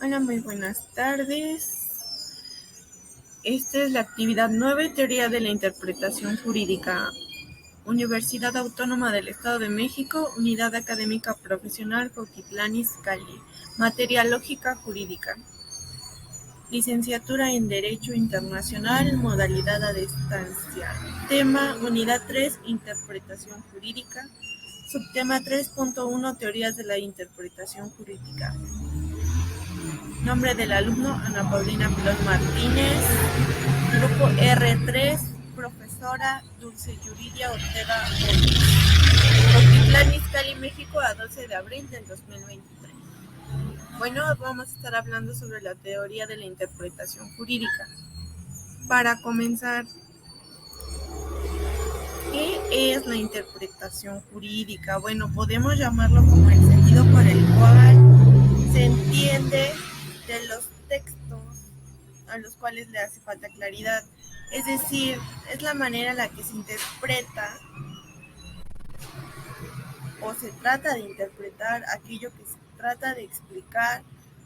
Hola, muy buenas tardes. Esta es la actividad 9, Teoría de la Interpretación Jurídica. Universidad Autónoma del Estado de México, Unidad Académica Profesional Cuautitlán Izcalli. Materia Lógica Jurídica. Licenciatura en Derecho Internacional, modalidad a distancia. Tema, Unidad 3, Interpretación Jurídica. Subtema 3.1, Teorías de la Interpretación Jurídica. Nombre del alumno, Ana Paulina Pilón Martínez. Grupo R3, profesora Dulce Yuridia Ortega Gómez. Cuautitlán Izcalli, México, a 12 de abril del 2023. Bueno, vamos a estar hablando sobre la teoría de la interpretación jurídica. Para comenzar, ¿qué es la interpretación jurídica? Bueno, podemos llamarlo como el sentido por el cual se entiende de los textos a los cuales le hace falta claridad. Es decir, es la manera en la que se interpreta o se trata de interpretar aquello que se trata de explicar,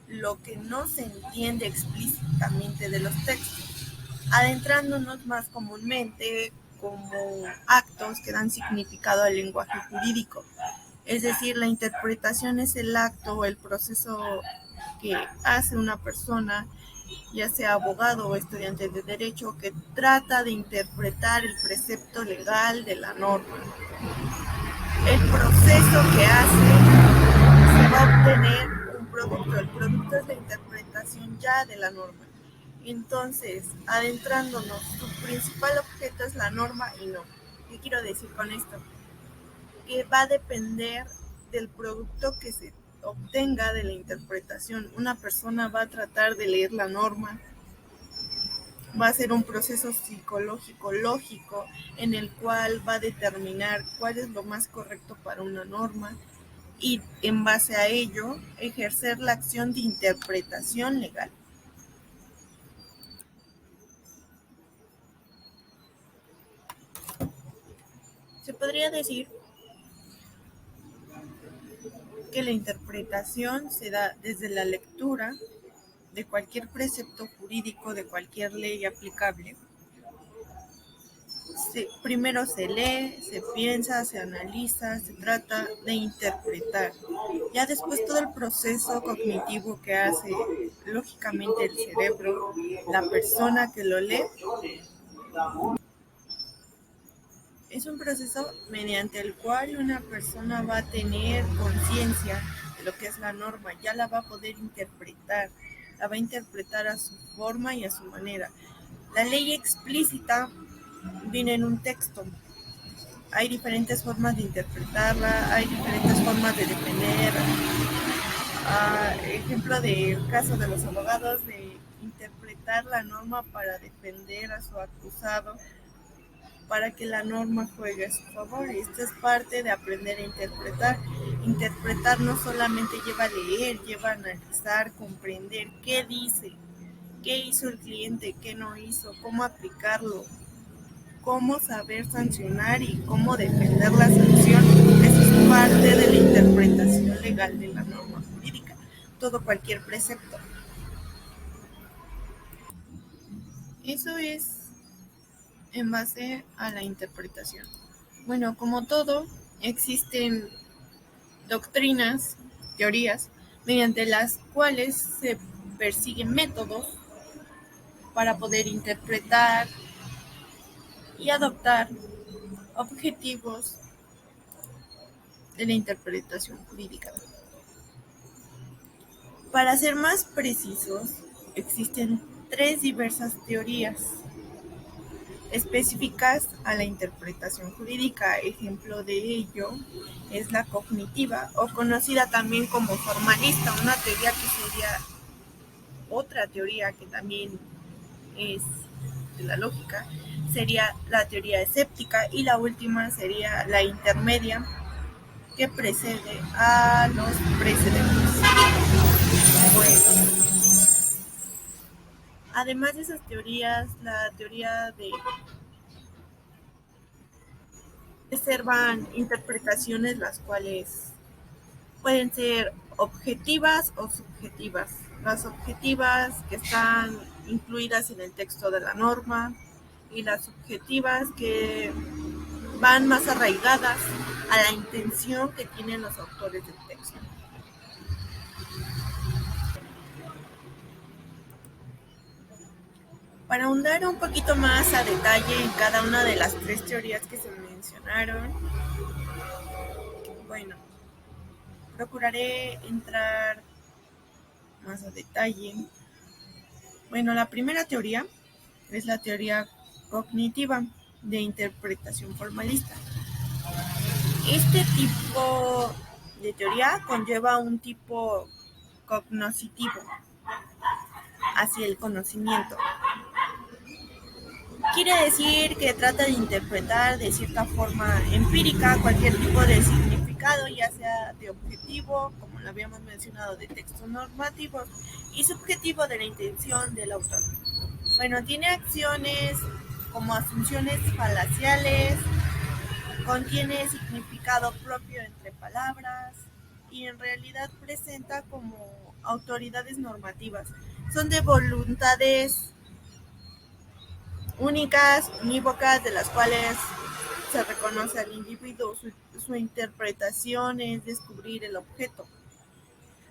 lo que no se entiende explícitamente de los textos, adentrándonos más comúnmente como actos que dan significado al lenguaje jurídico. Es decir, la interpretación es el acto o el proceso que hace una persona, ya sea abogado o estudiante de derecho, que trata de interpretar el precepto legal de la norma. El proceso que hace se va a obtener un producto. El producto es la interpretación ya de la norma. Entonces, adentrándonos, su principal objeto es la norma y no. ¿Qué quiero decir con esto? Que va a depender del producto que se obtenga de la interpretación. Una persona va a tratar de leer la norma, va a ser un proceso psicológico lógico en el cual va a determinar cuál es lo más correcto para una norma y en base a ello ejercer la acción de interpretación legal. Se podría decir que la interpretación se da desde la lectura de cualquier precepto jurídico, de cualquier ley aplicable. Primero se lee, se piensa, se analiza, se trata de interpretar. Ya después todo el proceso cognitivo que hace lógicamente el cerebro, la persona que lo lee, es un proceso mediante el cual una persona va a tener conciencia de lo que es la norma, ya la va a poder interpretar, la va a interpretar a su forma y a su manera. La ley explícita viene en un texto. Hay diferentes formas de interpretarla, hay diferentes formas de defender. Ejemplo del caso de los abogados, de interpretar la norma para defender a su acusado, para que la norma juegue a su favor. Y esto es parte de aprender a interpretar. Interpretar no solamente lleva a leer, lleva a analizar, comprender qué dice, qué hizo el cliente, qué no hizo, cómo aplicarlo, cómo saber sancionar y cómo defender la sanción. Eso es parte de la interpretación legal de la norma jurídica, todo cualquier precepto. Eso es en base a la interpretación. Bueno, como todo, existen doctrinas, teorías, mediante las cuales se persiguen métodos para poder interpretar y adoptar objetivos de la interpretación jurídica. Para ser más precisos, existen 3 diversas teorías específicas a la interpretación jurídica. Ejemplo de ello es la cognitiva, o conocida también como formalista, una teoría que sería otra teoría que también es de la lógica, sería la teoría escéptica, y la última sería la intermedia, que precede a los precedentes. Bueno, además de esas teorías, la teoría de reservan interpretaciones las cuales pueden ser objetivas o subjetivas. Las objetivas que están incluidas en el texto de la norma y las subjetivas que van más arraigadas a la intención que tienen los autores del texto. Para ahondar un poquito más a detalle en cada una de las tres teorías que se mencionaron, bueno, procuraré entrar más a detalle. Bueno, la primera teoría es la teoría cognitiva de interpretación formalista. Este tipo de teoría conlleva un tipo cognoscitivo hacia el conocimiento. Quiere decir que trata de interpretar de cierta forma empírica cualquier tipo de significado, ya sea de objetivo, como lo habíamos mencionado, de textos normativos, y subjetivo de la intención del autor. Bueno, tiene acciones como asunciones falaciales, contiene significado propio entre palabras y en realidad presenta como autoridades normativas. Son de voluntades únicas, unívocas, de las cuales se reconoce al individuo. Su interpretación es descubrir el objeto.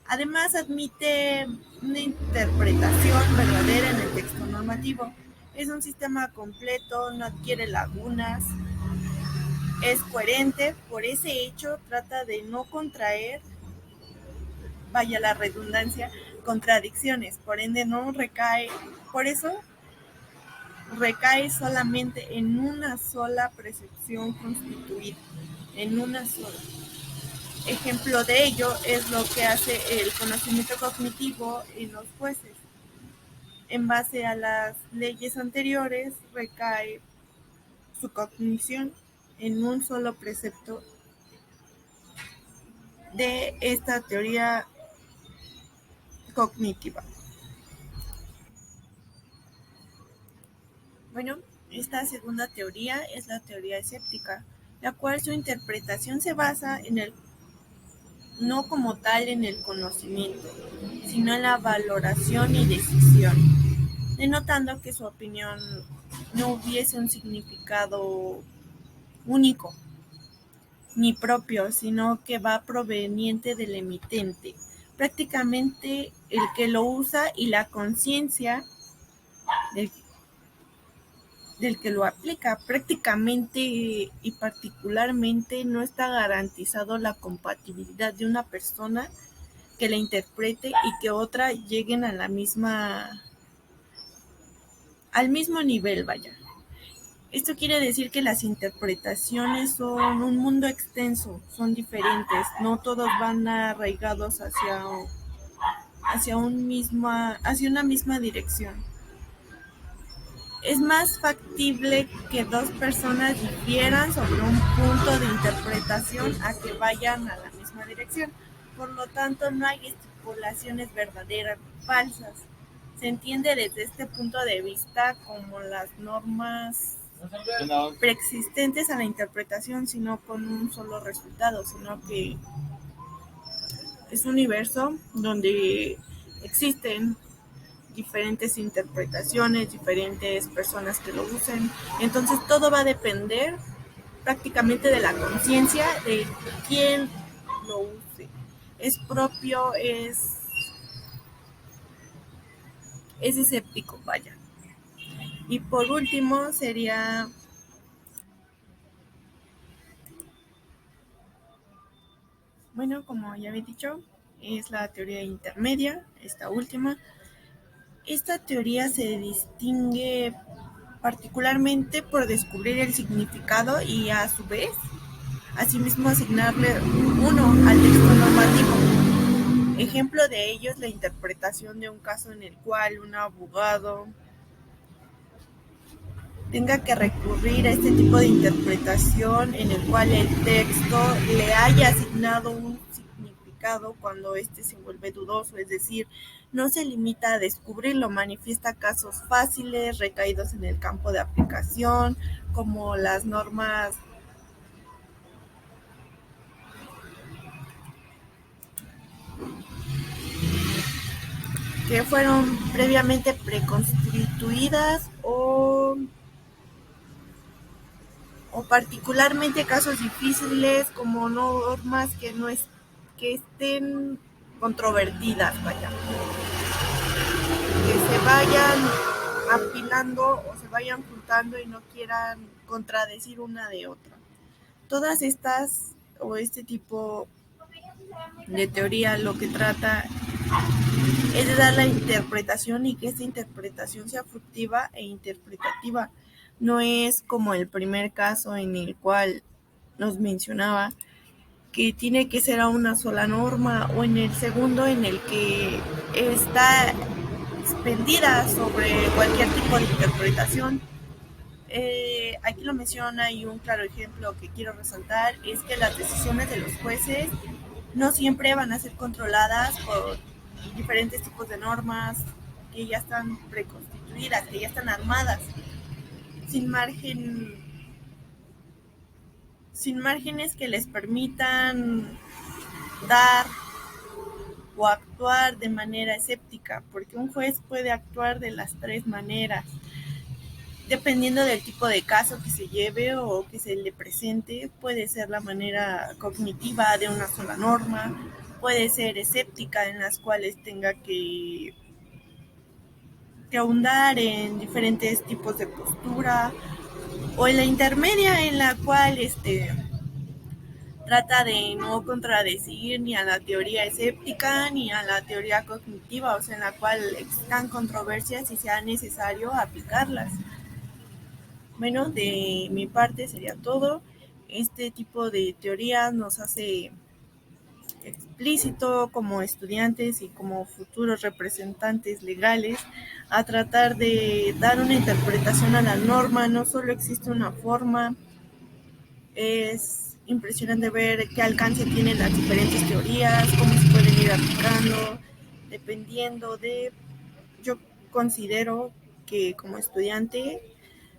Además, admite una interpretación verdadera en el texto normativo. Es un sistema completo, no adquiere lagunas, es coherente. Por ese hecho, trata de no contraer, vaya la redundancia, contradicciones. Por ende, no recae. Por eso recae solamente en una sola percepción constituida, en una sola. Ejemplo de ello es lo que hace el conocimiento cognitivo en los jueces. En base a las leyes anteriores, recae su cognición en un solo precepto de esta teoría cognitiva. Bueno, esta segunda teoría es la teoría escéptica, la cual su interpretación se basa en el no como tal en el conocimiento, sino en la valoración y decisión, denotando que su opinión no hubiese un significado único ni propio, sino que va proveniente del emitente, prácticamente el que lo usa, y la conciencia del que lo aplica. Prácticamente y particularmente no está garantizado la compatibilidad de una persona que la interprete y que otra lleguen a la misma, al mismo nivel, vaya. Esto quiere decir que las interpretaciones son un mundo extenso, son diferentes, no todos van arraigados hacia una misma dirección. Es más factible que dos personas difieran sobre un punto de interpretación a que vayan a la misma dirección. Por lo tanto, no hay estipulaciones verdaderas ni falsas. Se entiende desde este punto de vista como las normas preexistentes a la interpretación, sino con un solo resultado, sino que es un universo donde existen diferentes interpretaciones, diferentes personas que lo usen. Entonces todo va a depender prácticamente de la conciencia de quien lo use. Es propio, es escéptico, vaya. Y por último sería, bueno, como ya había dicho, es la teoría intermedia, esta última. Esta teoría se distingue particularmente por descubrir el significado y a su vez asimismo asignarle uno al texto normativo. Ejemplo de ello es la interpretación de un caso en el cual un abogado tenga que recurrir a este tipo de interpretación en el cual el texto le haya asignado un significado cuando éste se vuelve dudoso, es decir, no se limita a descubrirlo, manifiesta casos fáciles recaídos en el campo de aplicación, como las normas que fueron previamente preconstituidas o particularmente casos difíciles como normas que estén controvertidas, vaya, que se vayan apilando o se vayan juntando y no quieran contradecir una de otra. Todas estas o este tipo de teoría lo que trata es de dar la interpretación y que esta interpretación sea fructiva e interpretativa. No es como el primer caso en el cual nos mencionaba que tiene que ser a una sola norma, o en el segundo en el que está expendida sobre cualquier tipo de interpretación. Aquí lo menciona y un claro ejemplo que quiero resaltar es que las decisiones de los jueces no siempre van a ser controladas por diferentes tipos de normas que ya están preconstituidas, que ya están armadas, sin margen, sin márgenes que les permitan dar o actuar de manera escéptica, porque un juez puede actuar de las tres maneras, dependiendo del tipo de caso que se lleve o que se le presente. Puede ser la manera cognitiva de una sola norma, puede ser escéptica en las cuales tenga que ahondar en diferentes tipos de postura, o en la intermedia en la cual trata de no contradecir ni a la teoría escéptica ni a la teoría cognitiva, o sea, en la cual existan controversias y sea necesario aplicarlas. Bueno, de mi parte sería todo. Este tipo de teoría nos hace explícito como estudiantes y como futuros representantes legales a tratar de dar una interpretación a la norma. No solo existe una forma, es impresionante ver qué alcance tienen las diferentes teorías, cómo se pueden ir aplicando, dependiendo de... Yo considero que como estudiante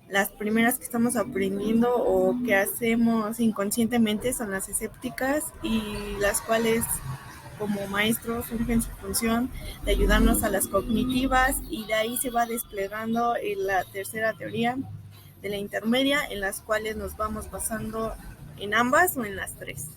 las primeras que estamos aprendiendo o que hacemos inconscientemente son las escépticas, y las cuales como maestros surgen su función de ayudarnos a las cognitivas, y de ahí se va desplegando en la tercera teoría de la intermedia, en las cuales nos vamos basando en ambas o en las tres.